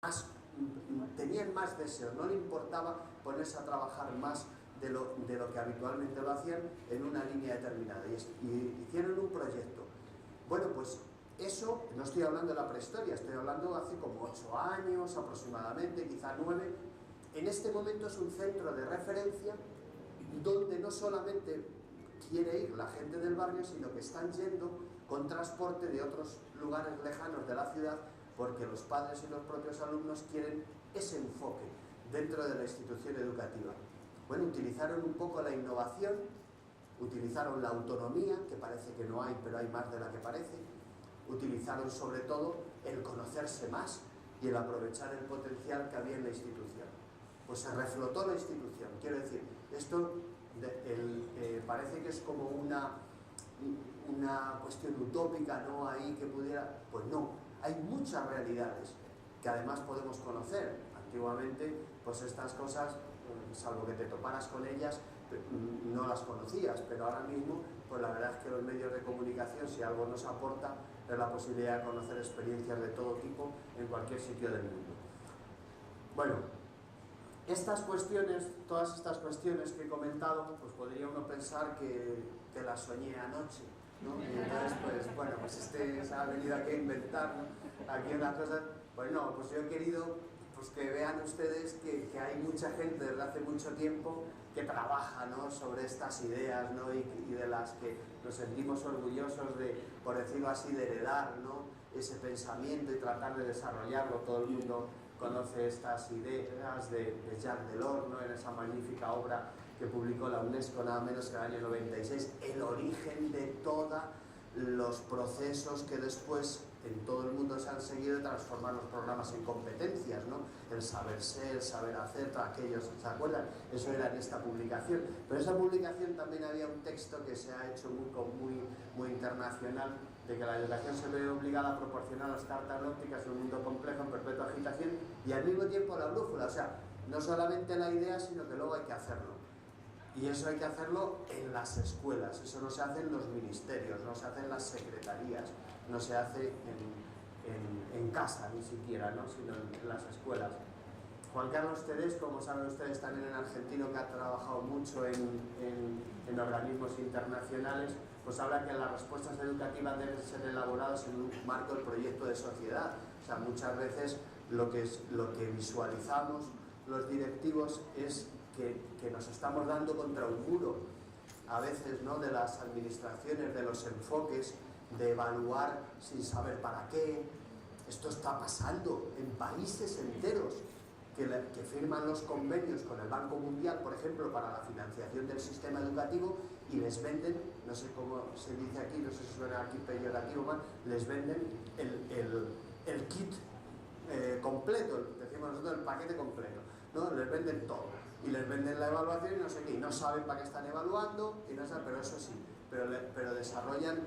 más, tenían más deseos, no le importaba ponerse a trabajar más de lo que habitualmente lo hacían en una línea determinada, y hicieron un proyecto. Bueno, pues eso, no estoy hablando de la prehistoria, estoy hablando de hace como 8 años aproximadamente, quizá 9. En este momento es un centro de referencia donde no solamente quiere ir la gente del barrio, sino que están yendo con transporte de otros lugares lejanos de la ciudad, porque los padres y los propios alumnos quieren ese enfoque dentro de la institución educativa. Bueno, utilizaron un poco la innovación, utilizaron la autonomía, que parece que no hay, pero hay más de la que parece, utilizaron sobre todo el conocerse más y el aprovechar el potencial que había en la institución. Pues se reflotó la institución, quiero decir, esto parece que es como una cuestión utópica, ¿no? Ahí que pudiera, pues no, hay muchas realidades que además podemos conocer. Antiguamente, pues estas cosas, salvo que te toparas con ellas, no las conocías, pero ahora mismo, pues la verdad es que los medios de comunicación, si algo nos aporta, es la posibilidad de conocer experiencias de todo tipo en cualquier sitio del mundo. Bueno, estas cuestiones, todas estas cuestiones que he comentado, pues podría uno pensar que las soñé anoche, ¿no? Y entonces, pues bueno, pues se ha venido aquí a inventar, ¿no? Aquí unas cosas. Pues no, pues yo he querido pues que vean ustedes que hay mucha gente desde hace mucho tiempo que trabaja, ¿no?, sobre estas ideas, ¿no?, y de las que nos sentimos orgullosos de, por decirlo así, de heredar, ¿no?, ese pensamiento y tratar de desarrollarlo. Todo el mundo conoce estas ideas de Jacques Delors, ¿no?, en esa magnífica obra que publicó la UNESCO nada menos que en el año 96, el origen de todos los procesos que después en todo el mundo se han seguido de transformar los programas en competencias, ¿no? El saber ser, el saber hacer, todos aquellos, ¿se acuerdan? Eso era en esta publicación. Pero en esa publicación también había un texto que se ha hecho muy internacional, de que la educación se ve obligada a proporcionar las cartas ópticas en un mundo complejo en perpetua agitación y al mismo tiempo la brújula. O sea, no solamente la idea, sino que luego hay que hacerlo. Y eso hay que hacerlo en las escuelas, eso no se hace en los ministerios, no se hace en las secretarías, no se hace en casa ni siquiera, ¿no?, sino en las escuelas. Juan Carlos Terés, como saben ustedes, también en argentino, que ha trabajado mucho en organismos internacionales, pues habla que las respuestas educativas deben ser elaboradas en un marco del proyecto de sociedad. O sea, muchas veces lo que visualizamos los directivos es que nos estamos dando contra un muro, a veces, ¿no?, de las administraciones, de los enfoques, de evaluar sin saber para qué. Esto está pasando en países enteros que firman los convenios con el Banco Mundial, por ejemplo, para la financiación del sistema educativo, y les venden, no sé cómo se dice aquí, no sé si suena aquí peyorativo más, les venden el kit completo, decimos nosotros el paquete completo, ¿no? Les venden todo y les venden la evaluación y no sé qué, y no saben para qué están evaluando, y no saben, pero eso sí, pero desarrollan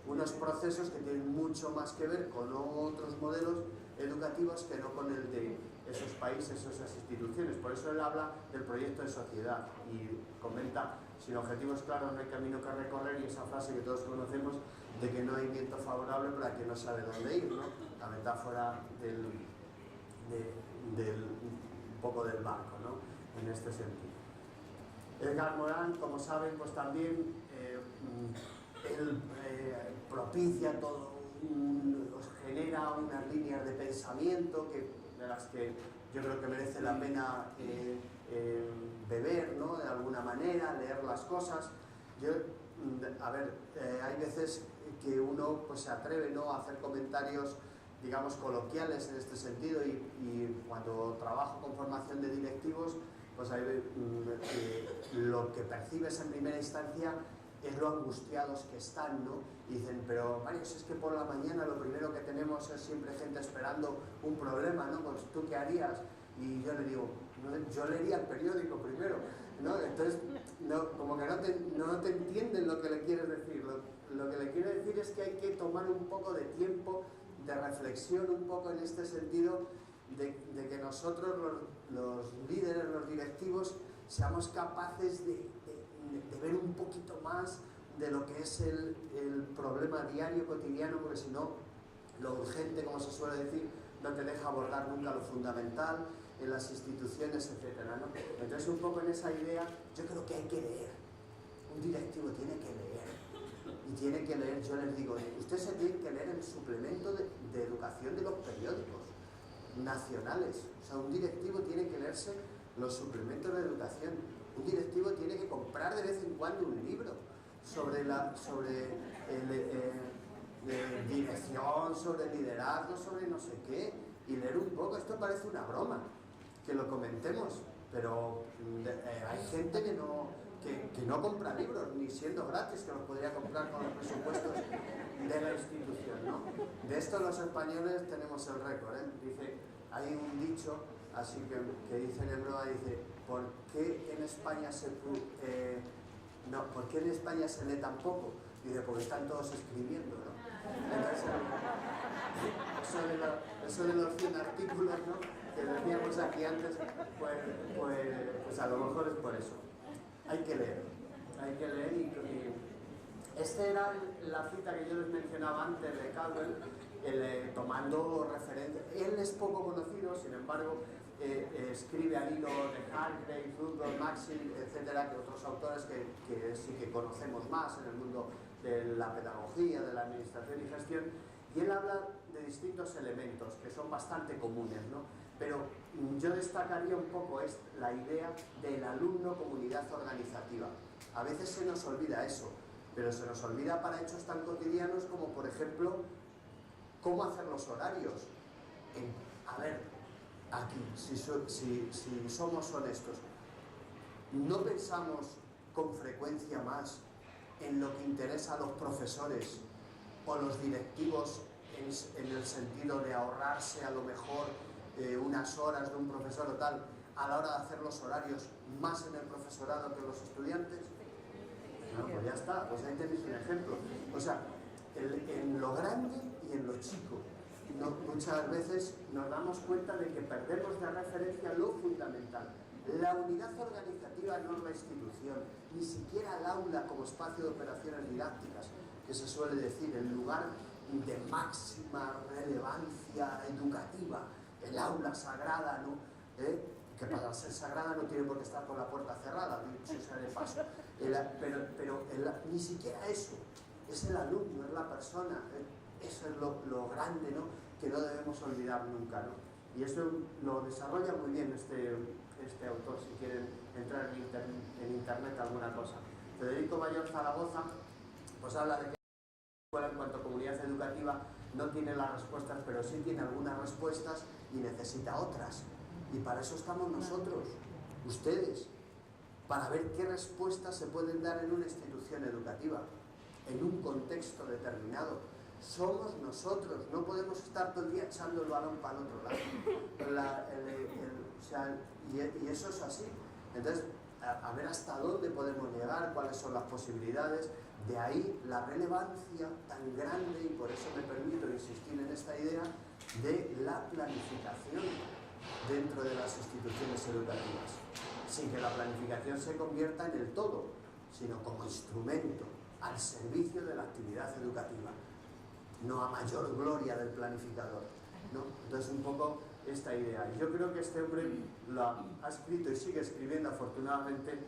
unos procesos que tienen mucho más que ver con otros modelos educativos que no con el de esos países, esas instituciones. Por eso él habla del proyecto de sociedad y comenta: sin objetivos claros no hay camino que recorrer, y esa frase que todos conocemos de que no hay viento favorable para quien no sabe dónde ir, ¿no? La metáfora un poco del barco, ¿no?, en este sentido. Edgar Morin, como saben, pues también él propicia todo, genera unas líneas de pensamiento de las que yo creo que merece la pena beber, ¿no?, de alguna manera, leer las cosas. Hay veces que uno pues se atreve, ¿no?, a hacer comentarios, digamos, coloquiales en este sentido, y cuando trabajo con formación de directivos, pues lo que percibes en primera instancia es lo angustiados que están, ¿no? Y dicen: pero Mario, si es que por la mañana lo primero que tenemos es siempre gente esperando un problema, ¿no? Pues ¿tú qué harías? Y yo le digo: yo leería el periódico primero, ¿no? Entonces, como que no te entienden lo que le quieres decir. Lo que le quiero decir es que hay que tomar un poco de tiempo, de reflexión, un poco en este sentido, de que nosotros, los líderes, los directivos, seamos capaces de ver un poquito más de lo que es el problema diario, cotidiano, porque si no, lo urgente, como se suele decir, no te deja abordar nunca lo fundamental en las instituciones, etcétera, ¿no? Entonces, un poco en esa idea, yo creo que hay que leer. Un directivo tiene que leer. Y tiene que leer, yo les digo, usted se tiene que leer el suplemento de educación de los periódicos nacionales. O sea, un directivo tiene que leerse los suplementos de educación. Un directivo tiene que comprar de vez en cuando un libro sobre dirección, sobre liderazgo, sobre no sé qué, y leer un poco. Esto parece una broma, que lo comentemos, pero hay gente que no compra libros, ni siendo gratis, que los podría comprar con los presupuestos de la institución, ¿no? De esto los españoles tenemos el récord, ¿eh? Dice, hay un dicho, así que dice en broma, dice, ¿por qué en España ¿por qué en España se lee tan poco? Dice, porque están todos escribiendo, ¿no? Entonces, eso de los 100 artículos, ¿no?, que decíamos aquí antes, pues a lo mejor es por eso. Hay que leer y esta era la cita que yo les mencionaba antes de Caldwell, tomando referencia. Él es poco conocido, sin embargo, escribe al hilo de Hargrave, Rudolf, Maxim, etcétera, que otros autores que sí que conocemos más en el mundo de la pedagogía, de la administración y gestión, y él habla de distintos elementos que son bastante comunes, ¿no? Pero yo destacaría un poco la idea del alumno comunidad organizativa. A veces se nos olvida eso, pero se nos olvida para hechos tan cotidianos como, por ejemplo, cómo hacer los horarios. A ver, aquí, si somos honestos, ¿no pensamos con frecuencia más en lo que interesa a los profesores o los directivos en el sentido de ahorrarse a lo mejor unas horas de un profesor o tal a la hora de hacer los horarios más en el profesorado que en los estudiantes? No, pues ya está, pues ahí tenéis un ejemplo. O sea, en lo grande y en lo chico. Muchas veces nos damos cuenta de que perdemos de referencia lo fundamental. La unidad organizativa no es la institución, ni siquiera el aula como espacio de operaciones didácticas, que se suele decir, el lugar de máxima relevancia educativa, el aula sagrada, ¿no? Que para ser sagrada no tiene por qué estar por la puerta cerrada, dicho sea de paso. Pero ni siquiera eso, es el alumno, es la persona, eso es lo grande, ¿no?, que no debemos olvidar nunca, ¿no? Y esto lo desarrolla muy bien este autor, si quieren entrar en internet alguna cosa. Federico Mayor Zaragoza pues habla de que la escuela en cuanto a comunidad educativa no tiene las respuestas, pero sí tiene algunas respuestas y necesita otras. Y para eso estamos nosotros, ustedes, para ver qué respuestas se pueden dar en una institución educativa, en un contexto determinado. Somos nosotros, no podemos estar todo el día echando el balón para el otro lado. Y eso es así. Entonces, a ver hasta dónde podemos llegar, cuáles son las posibilidades. De ahí la relevancia tan grande, y por eso me permito insistir en esta idea, de la planificación dentro de las instituciones educativas. Sin que la planificación se convierta en el todo, sino como instrumento al servicio de la actividad educativa, no a mayor gloria del planificador, ¿no? Entonces, un poco esta idea. Y yo creo que este hombre lo ha escrito y sigue escribiendo, afortunadamente,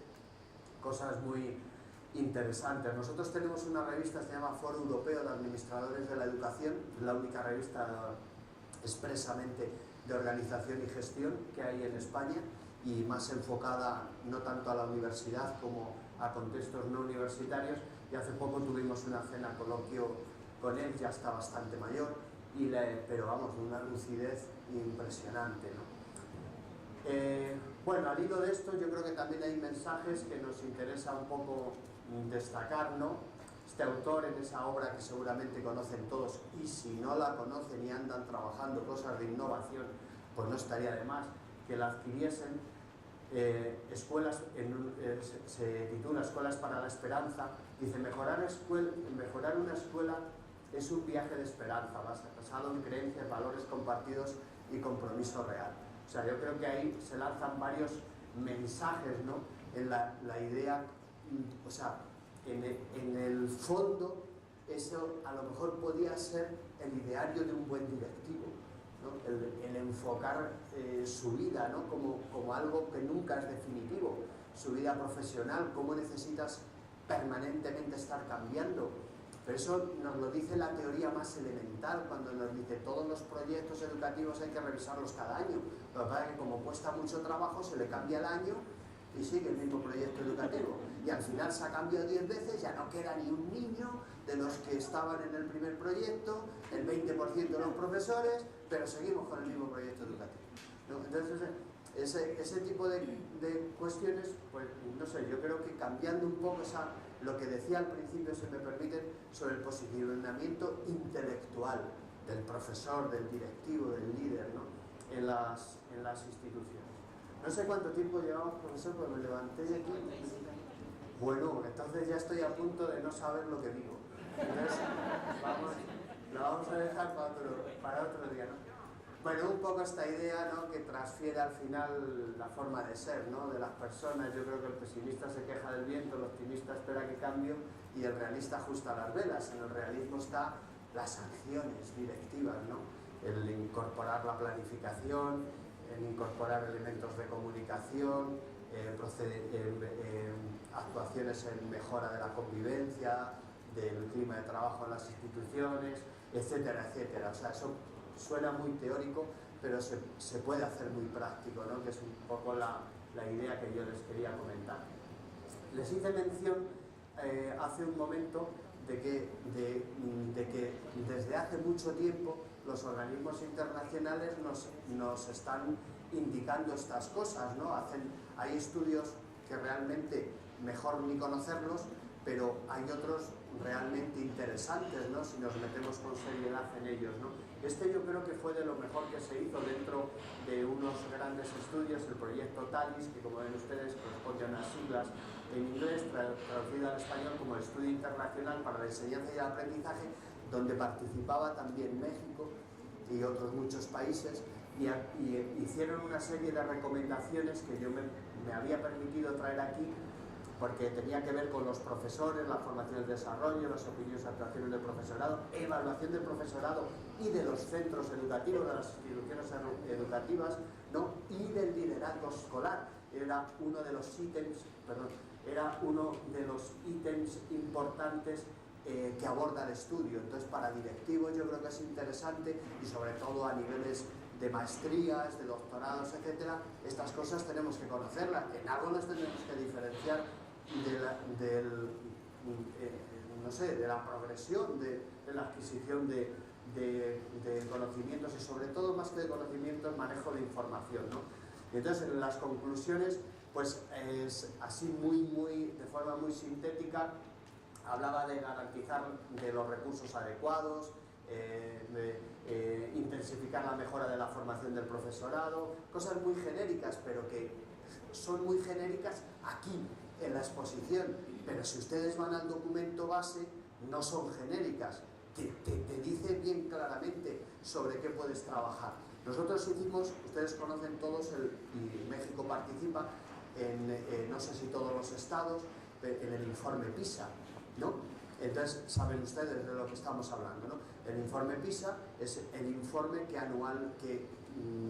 cosas muy interesantes. Nosotros tenemos una revista que se llama Foro Europeo de Administradores de la Educación, la única revista expresamente de organización y gestión que hay en España, y más enfocada no tanto a la universidad como a contextos no universitarios, y hace poco tuvimos una cena coloquio con él, ya está bastante mayor, pero vamos, una lucidez impresionante, ¿no? Bueno, al hilo de esto yo creo que también hay mensajes que nos interesa un poco destacar, ¿no? Este autor, en esa obra que seguramente conocen todos, y si no la conocen y andan trabajando cosas de innovación, pues no estaría de más que la adquiriesen. Se titula Escuelas para la Esperanza. Dice, mejorar una escuela es un viaje de esperanza basado en creencias, valores compartidos y compromiso real. O sea, yo creo que ahí se lanzan varios mensajes, ¿no?, en la idea. O sea, en el fondo, eso a lo mejor podía ser el ideario de un buen directivo, ¿no? El enfocar su vida, ¿no? como algo que nunca es definitivo, su vida profesional, cómo necesitas permanentemente estar cambiando. Pero eso nos lo dice la teoría más elemental, cuando nos dice todos los proyectos educativos hay que revisarlos cada año. Lo que pasa es que como cuesta mucho trabajo, se le cambia el año y sigue el mismo proyecto educativo. Y al final se ha cambiado 10 veces, ya no queda ni un niño de los que estaban en el primer proyecto, el 20% de los profesores, pero seguimos con el mismo proyecto educativo, ¿no? Entonces, ese tipo de cuestiones, pues no sé, yo creo que cambiando un poco lo que decía al principio, si me permiten, sobre el posicionamiento intelectual del profesor, del directivo, del líder, ¿no? en las instituciones. No sé cuánto tiempo llevamos, profesor, pero me levanté de aquí. Bueno, entonces ya estoy a punto de no saber lo que digo. Entonces, lo vamos a dejar para otro día, ¿no? Bueno, un poco esta idea, ¿no? que transfiere al final la forma de ser, ¿no? de las personas. Yo creo que el pesimista se queja del viento, el optimista espera que cambie y el realista ajusta las velas. En el realismo está las acciones directivas, ¿no? El incorporar la planificación, el incorporar elementos de comunicación, actuaciones en mejora de la convivencia, del clima de trabajo en las instituciones, etcétera, etcétera. O sea, eso suena muy teórico, pero se puede hacer muy práctico, ¿no? que es un poco la idea que yo les quería comentar. Les hice mención hace un momento de que desde hace mucho tiempo los organismos internacionales nos están indicando estas cosas, ¿no? Hay estudios que realmente mejor ni conocerlos, pero hay otros realmente interesantes, ¿no? si nos metemos con seriedad en ellos, ¿no? Este yo creo que fue de lo mejor que se hizo dentro de unos grandes estudios, el proyecto TALIS, que como ven ustedes corresponde a unas siglas en inglés, traducido al español como Estudio Internacional para la Enseñanza y el Aprendizaje, donde participaba también México y otros muchos países, y hicieron una serie de recomendaciones que yo me había permitido traer aquí, porque tenía que ver con los profesores, la formación y el desarrollo, las opiniones y actuaciones del profesorado, evaluación del profesorado y de los centros educativos, de las instituciones educativas, ¿no? y del liderazgo escolar. Era uno de los ítems importantes que aborda el estudio. Entonces, para directivos yo creo que es interesante, y sobre todo a niveles de maestrías, de doctorados, etcétera, estas cosas tenemos que conocerlas. En algo nos tenemos que diferenciar de la progresión, de la adquisición de conocimientos, y sobre todo, más que de conocimientos, manejo de información, ¿no? Y entonces, en las conclusiones, pues es así de forma muy sintética, hablaba de garantizar de los recursos adecuados, intensificar la mejora de la formación del profesorado, cosas muy genéricas, pero que son muy genéricas aquí en la exposición, pero si ustedes van al documento base no son genéricas, te dice bien claramente sobre qué puedes trabajar. Nosotros hicimos, ustedes conocen todos, y México participa en no sé si todos los estados, en el informe PISA, ¿no? Entonces saben ustedes de lo que estamos hablando, ¿no? El informe PISA es el informe que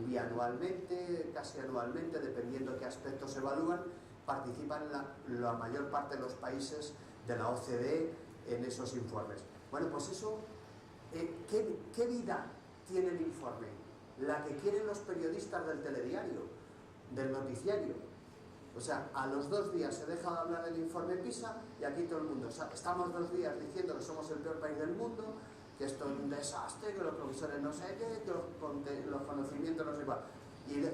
bianualmente, casi anualmente, dependiendo de qué aspectos se evalúan, participan la mayor parte de los países de la OCDE en esos informes. Bueno, pues eso, ¿qué vida tiene el informe? La que quieren los periodistas del telediario, del noticiario. O sea, a los 2 días se deja de hablar del informe PISA y aquí todo el mundo, o sea, estamos 2 días diciendo que somos el peor país del mundo, que esto es un desastre, que los profesores no sé qué, que los conocimientos no sé cuál.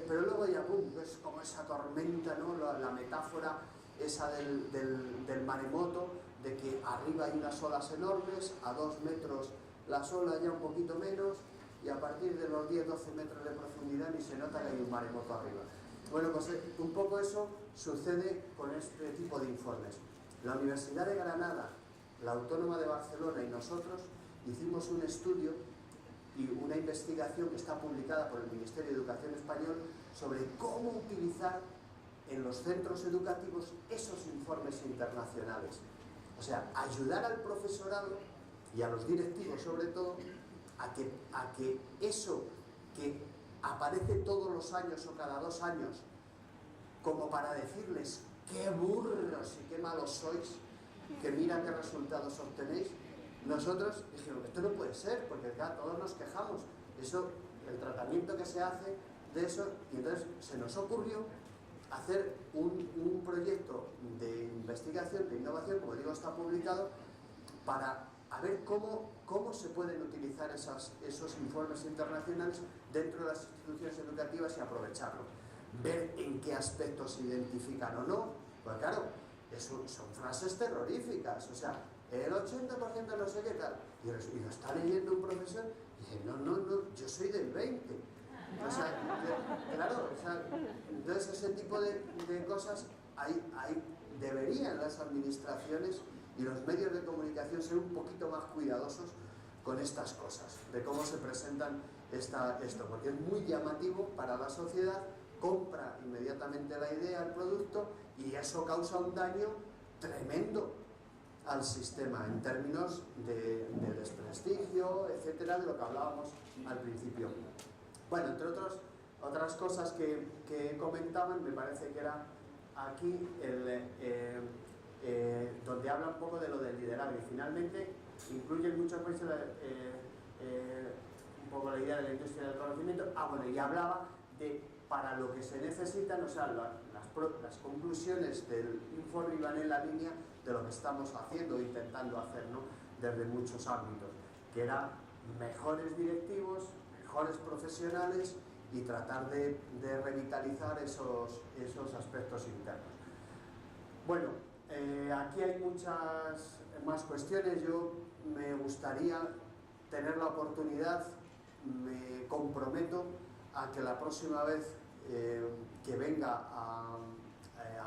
Pero luego ya, ¡pum!, es como esa tormenta, ¿no? La metáfora esa del maremoto, de que arriba hay unas olas enormes, a 2 metros las olas ya un poquito menos, y a partir de los 10-12 metros de profundidad ni se nota que hay un maremoto arriba. Bueno, pues un poco eso sucede con este tipo de informes. La Universidad de Granada, la Autónoma de Barcelona y nosotros hicimos un estudio y una investigación que está publicada por el Ministerio de Educación Español sobre cómo utilizar en los centros educativos esos informes internacionales. O sea, ayudar al profesorado y a los directivos sobre todo a que eso que aparece todos los años o cada 2 años como para decirles qué burros y qué malos sois, que mira qué resultados obtenéis. Nosotros dijimos, esto no puede ser, porque claro, todos nos quejamos, eso, el tratamiento que se hace de eso, y entonces se nos ocurrió hacer un proyecto de investigación, de innovación, como digo, está publicado, para a ver cómo se pueden utilizar esos informes internacionales dentro de las instituciones educativas y aprovecharlo. Ver en qué aspectos se identifican o no, pues claro, son frases terroríficas, o sea, el 80% no sé qué tal, y lo está leyendo un profesor y dice, no, yo soy del 20%. O sea, claro, o sea, entonces ese tipo de cosas deberían las administraciones y los medios de comunicación ser un poquito más cuidadosos con estas cosas, de cómo se presentan esto, porque es muy llamativo para la sociedad, compra inmediatamente la idea, el producto, y eso causa un daño tremendo al sistema en términos de desprestigio, etcétera, de lo que hablábamos al principio. Bueno, entre otras cosas que comentaban, me parece que era aquí donde habla un poco de lo del liderazgo, y finalmente incluye muchas veces un poco la idea de la industria del conocimiento. Bueno, y hablaba de para lo que se necesitan, o sea, las conclusiones del informe iban en la línea de lo que estamos haciendo e intentando hacer, ¿no?, desde muchos ámbitos, que era mejores directivos, mejores profesionales y tratar de revitalizar esos aspectos internos. Bueno, aquí hay muchas más cuestiones. Yo me gustaría tener la oportunidad, me comprometo a que la próxima vez que venga a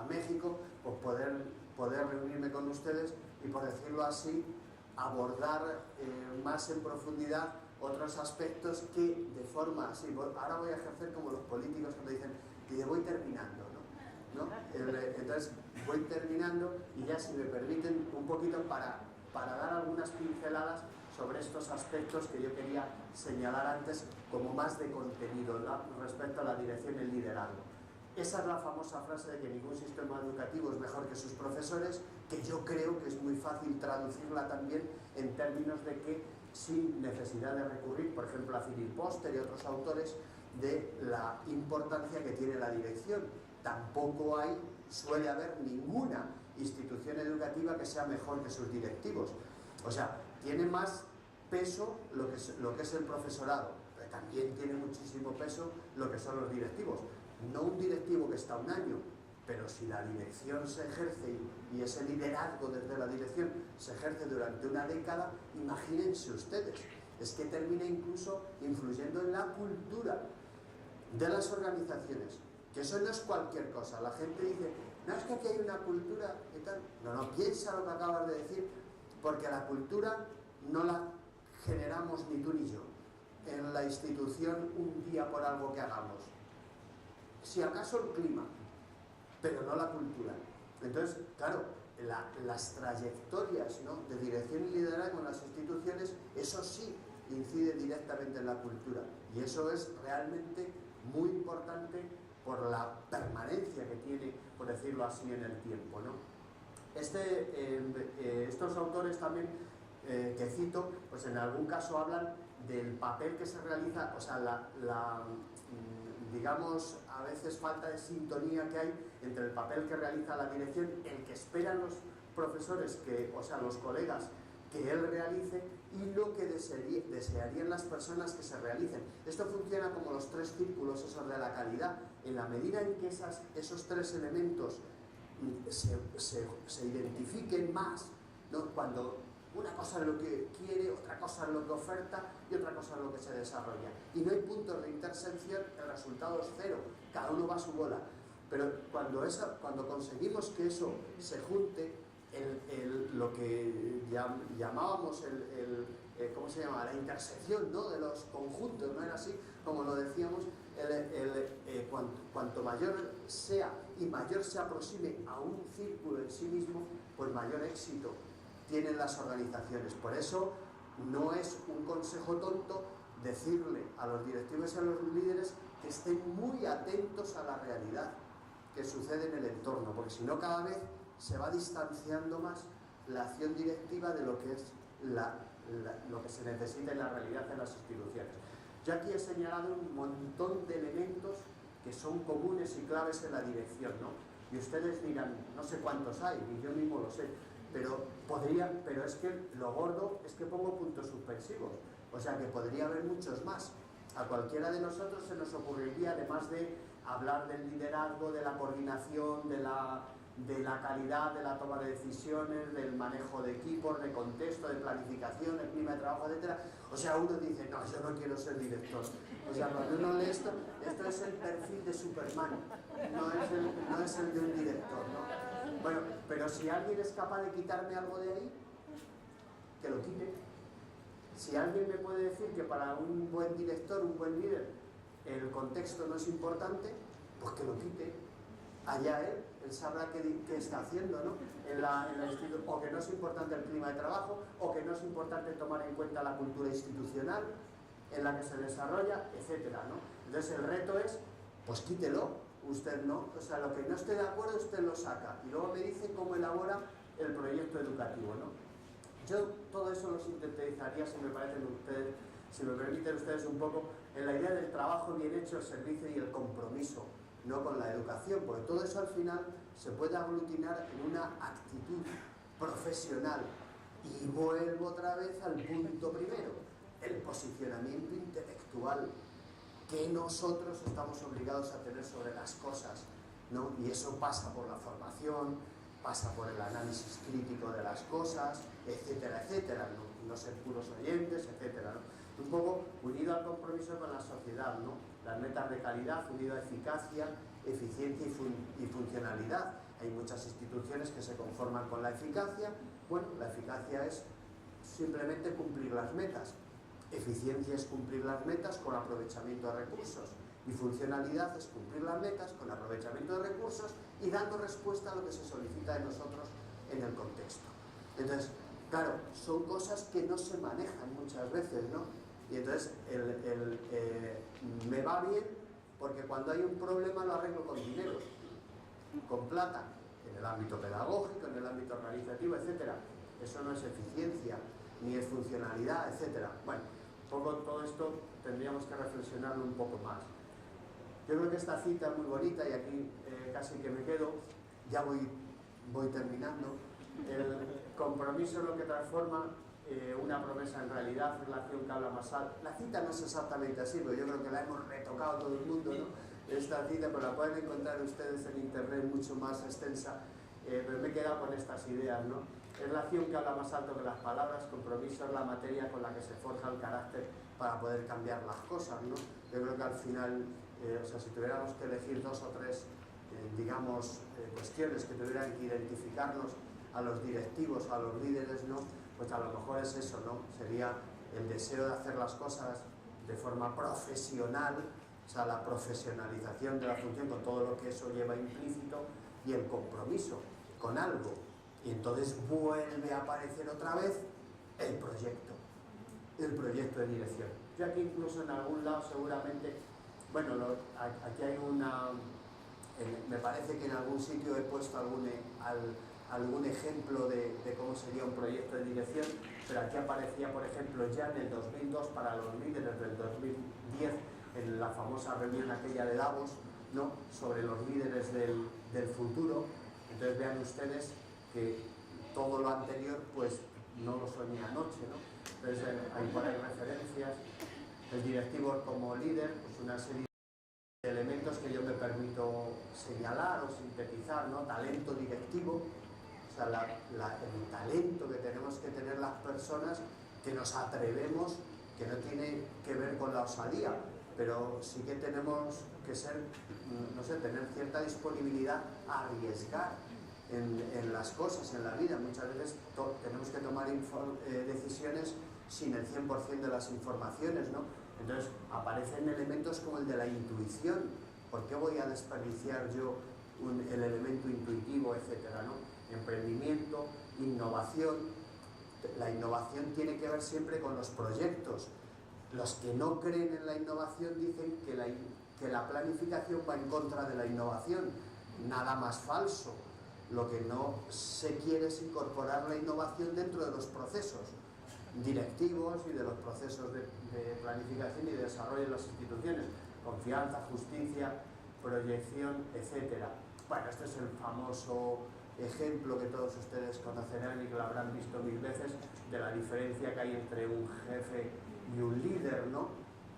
México, pues poder reunirme con ustedes y, por decirlo así, abordar más en profundidad otros aspectos que de forma así, ahora voy a ejercer como los políticos cuando dicen, y voy terminando, ¿no? Entonces voy terminando, y ya, si me permiten, un poquito para dar algunas pinceladas sobre estos aspectos que yo quería señalar antes como más de contenido, ¿no?, respecto a la dirección y el liderazgo. Esa es la famosa frase de que ningún sistema educativo es mejor que sus profesores, que yo creo que es muy fácil traducirla también en términos de que, sin necesidad de recurrir, por ejemplo, a Philip Foster y otros autores, de la importancia que tiene la dirección. Tampoco suele haber ninguna institución educativa que sea mejor que sus directivos. O sea, tiene más peso lo que es el profesorado, pero también tiene muchísimo peso lo que son los directivos. No un directivo que está un año, pero si la dirección se ejerce y ese liderazgo desde la dirección se ejerce durante una década, imagínense ustedes, es que termina incluso influyendo en la cultura de las organizaciones, que eso no es cualquier cosa. La gente dice, no, es que aquí hay una cultura y tal. No, piensa lo que acabas de decir, porque la cultura no la generamos ni tú ni yo en la institución un día por algo que hagamos. Si acaso el clima, pero no la cultura. Entonces, claro, las trayectorias, ¿no?, de dirección y liderazgo en las instituciones, eso sí incide directamente en la cultura, y eso es realmente muy importante por la permanencia que tiene, por decirlo así, en el tiempo, ¿no? Estos autores también que cito, pues en algún caso hablan del papel que se realiza, o sea, digamos, a veces falta de sintonía que hay entre el papel que realiza la dirección, el que esperan los profesores, o sea, los colegas, que él realice, y lo que desearían las personas que se realicen. Esto funciona como los 3 círculos esos de la calidad. En la medida en que esos 3 elementos se identifiquen más, ¿no?, cuando una cosa es lo que quiere, otra cosa es lo que oferta y otra cosa es lo que se desarrolla, y no hay puntos de intersección, el resultado es 0, cada uno va a su bola. Pero cuando conseguimos que eso se junte, lo que llamábamos ¿cómo se llama?, la intersección, ¿no?, de los conjuntos, ¿no era así como lo decíamos? Cuanto mayor sea y mayor se aproxime a un círculo en sí mismo, pues mayor éxito tienen las organizaciones. Por eso no es un consejo tonto decirle a los directivos y a los líderes que estén muy atentos a la realidad que sucede en el entorno, porque si no cada vez se va distanciando más la acción directiva de lo que es lo que se necesita en la realidad en las instituciones. Yo aquí he señalado un montón de elementos que son comunes y claves en la dirección, ¿no? Y ustedes dirán, no sé cuántos hay, ni yo mismo lo sé, pero es que lo gordo es que pongo puntos suspensivos, o sea que podría haber muchos más. A cualquiera de nosotros se nos ocurriría, además de hablar del liderazgo, de la coordinación, de la calidad de la toma de decisiones, del manejo de equipos, de contexto, de planificación, de clima de trabajo, etc. O sea, uno dice, no, yo no quiero ser director. O sea, cuando uno lee esto es el perfil de Superman, no es el de un director, ¿no? Bueno, pero si alguien es capaz de quitarme algo de ahí, que lo quite. Si alguien me puede decir que para un buen director, un buen líder, el contexto no es importante, pues que lo quite. Allá él sabrá qué está haciendo, ¿no? en la institución, o que no es importante el clima de trabajo, o que no es importante tomar en cuenta la cultura institucional en la que se desarrolla, etcétera, ¿no? Entonces el reto es, pues quítelo, usted no, o sea, lo que no esté de acuerdo usted lo saca y luego me dice cómo elabora el proyecto educativo, ¿no? Yo todo eso lo sintetizaría, si me permiten ustedes un poco, en la idea del trabajo bien hecho, el servicio y el compromiso, no con la educación, porque todo eso al final se puede aglutinar en una actitud profesional. Y vuelvo otra vez al punto primero, el posicionamiento intelectual que nosotros estamos obligados a tener sobre las cosas, ¿no? Y eso pasa por la formación, pasa por el análisis crítico de las cosas, etcétera, etcétera, no ser puros oyentes, etcétera, ¿no? Un poco unido al compromiso con la sociedad, ¿no? Las metas de calidad, unido a eficacia, eficiencia y funcionalidad. Hay muchas instituciones que se conforman con la eficacia. Bueno, la eficacia es simplemente cumplir las metas. Eficiencia es cumplir las metas con aprovechamiento de recursos. Y funcionalidad es cumplir las metas con aprovechamiento de recursos y dando respuesta a lo que se solicita de nosotros en el contexto. Entonces, claro, son cosas que no se manejan muchas veces, ¿no? Y entonces me va bien porque cuando hay un problema lo arreglo con dinero, con plata, en el ámbito pedagógico, en el ámbito organizativo, etcétera. Eso no es eficiencia, ni es funcionalidad, etcétera. Bueno, todo esto tendríamos que reflexionarlo un poco más. Yo creo que esta cita es muy bonita y aquí casi que me quedo, ya voy terminando. El compromiso es lo que transforma una promesa en realidad, es la acción que habla más alto. La cita no es exactamente así, pero yo creo que la hemos retocado todo el mundo, ¿no? Esta cita, pero la pueden encontrar ustedes en internet mucho más extensa, pero me he quedado con estas ideas, ¿no? Es la acción que habla más alto que las palabras, compromiso es la materia con la que se forja el carácter para poder cambiar las cosas, ¿no? Yo creo que al final, o sea, si tuviéramos que elegir dos o tres, cuestiones que tuvieran que identificarnos a los directivos, a los líderes, ¿no? Pues a lo mejor es eso, ¿no? Sería el deseo de hacer las cosas de forma profesional, o sea, la profesionalización de la función con todo lo que eso lleva implícito y el compromiso con algo. Y entonces vuelve a aparecer otra vez el proyecto de dirección. Yo aquí incluso en algún lado seguramente, bueno, aquí hay me parece que en algún sitio he puesto algún ejemplo de cómo sería un proyecto de dirección, pero aquí aparecía, por ejemplo, ya en el 2002 para los líderes del 2010, en la famosa reunión aquella de Davos, ¿no? Sobre los líderes del futuro. Entonces vean ustedes que todo lo anterior pues no lo soñé anoche, ¿no? Entonces ahí ponen referencias, el directivo como líder, pues una serie de elementos que yo me permito señalar o sintetizar, ¿no? Talento directivo, o sea, el talento que tenemos que tener las personas que nos atrevemos, que no tiene que ver con la osadía, pero sí que tenemos que ser, no sé, tener cierta disponibilidad a arriesgar en las cosas, en la vida. Muchas veces tenemos que tomar decisiones sin el 100% de las informaciones, ¿no? Entonces aparecen elementos como el de la intuición. ¿Por qué voy a desperdiciar yo el elemento intuitivo, etcétera, ¿no? Emprendimiento, innovación. La innovación tiene que ver siempre con los proyectos. Los que no creen en la innovación dicen que la planificación va en contra de la innovación. Nada más falso. Lo que no se quiere es incorporar la innovación dentro de los procesos directivos y de los procesos de planificación y de desarrollo de las instituciones. Confianza, justicia, proyección, etc. Bueno, este es el famoso ejemplo que todos ustedes conocerán y que lo habrán visto mil veces, de la diferencia que hay entre un jefe y un líder, ¿no?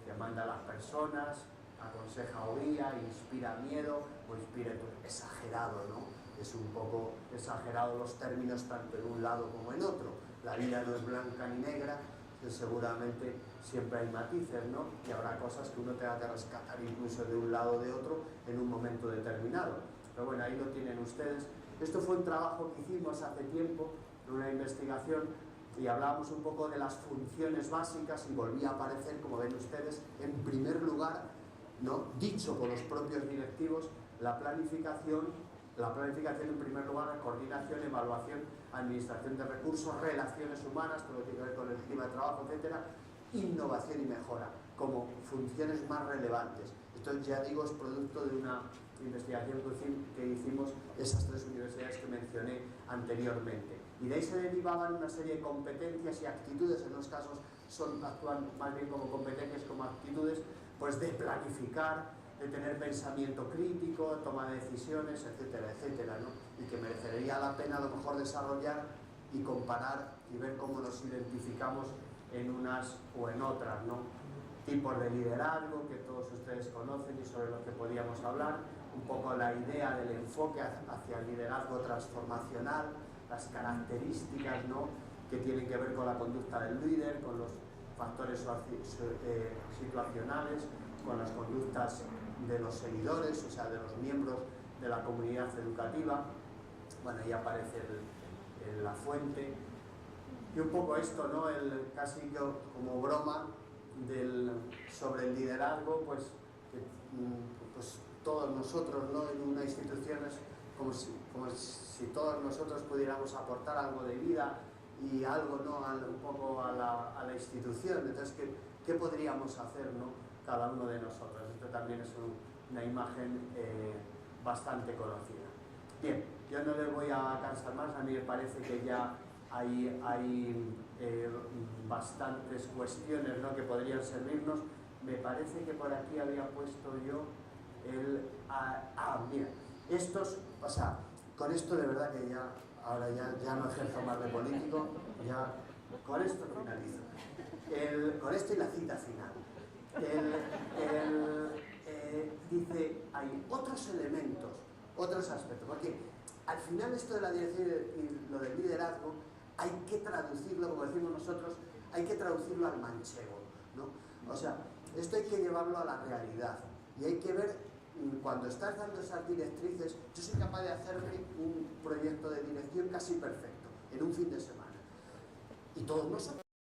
Que manda a las personas, aconseja o guía, inspira miedo o inspira exagerado, ¿no? Es un poco exagerado los términos tanto en un lado como en otro. La vida no es blanca ni negra, que seguramente siempre hay matices, ¿no? Y habrá cosas que uno tenga que rescatar incluso de un lado o de otro en un momento determinado. Pero bueno, ahí lo tienen ustedes. Esto fue un trabajo que hicimos hace tiempo, una investigación, y hablábamos un poco de las funciones básicas y volvía a aparecer, como ven ustedes, en primer lugar, ¿no? Dicho por los propios directivos, la planificación en primer lugar, la coordinación, evaluación, administración de recursos, relaciones humanas, todo lo que tiene que ver con el clima de trabajo, etcétera, innovación y mejora, como funciones más relevantes. Esto, ya digo, es producto de una investigación que hicimos esas tres universidades que mencioné anteriormente. Y de ahí se derivaban una serie de competencias y actitudes, en unos casos actúan más bien como competencias, como actitudes, pues de planificar, de tener pensamiento crítico, toma de decisiones, etcétera, etcétera, ¿no? Y que merecería la pena a lo mejor desarrollar y comparar y ver cómo nos identificamos en unas o en otras, ¿no? Tipos de liderazgo que todos ustedes conocen y sobre los que podíamos hablar, un poco la idea del enfoque hacia el liderazgo transformacional, las características, ¿no?, que tienen que ver con la conducta del líder, con los factores situacionales, con las conductas de los seguidores, o sea, de los miembros de la comunidad educativa. Bueno, ahí aparece la fuente. Y un poco esto, ¿no?, casi como broma sobre el liderazgo, pues todos nosotros, ¿no?, en una institución es como si todos nosotros pudiéramos aportar algo de vida y algo, ¿no?, un poco a la institución. Entonces, ¿qué podríamos hacer, ¿no?, cada uno de nosotros? Esto también es una imagen bastante conocida. Bien, yo no les voy a cansar más, a mí me parece que ya hay bastantes cuestiones, ¿no?, que podrían servirnos. Me parece que por aquí había puesto yo mira, estos, o sea, con esto de verdad que ahora ya no ejerzo más de político, ya con esto finalizo. Con esto y la cita final. Dice, hay otros elementos, otros aspectos, porque al final esto de la dirección y lo del liderazgo hay que traducirlo, como decimos nosotros, hay que traducirlo al manchego, ¿no? O sea, esto hay que llevarlo a la realidad y hay que ver, cuando estás dando esas directrices, yo soy capaz de hacerme un proyecto de dirección casi perfecto, en un fin de semana. Y todos nosotros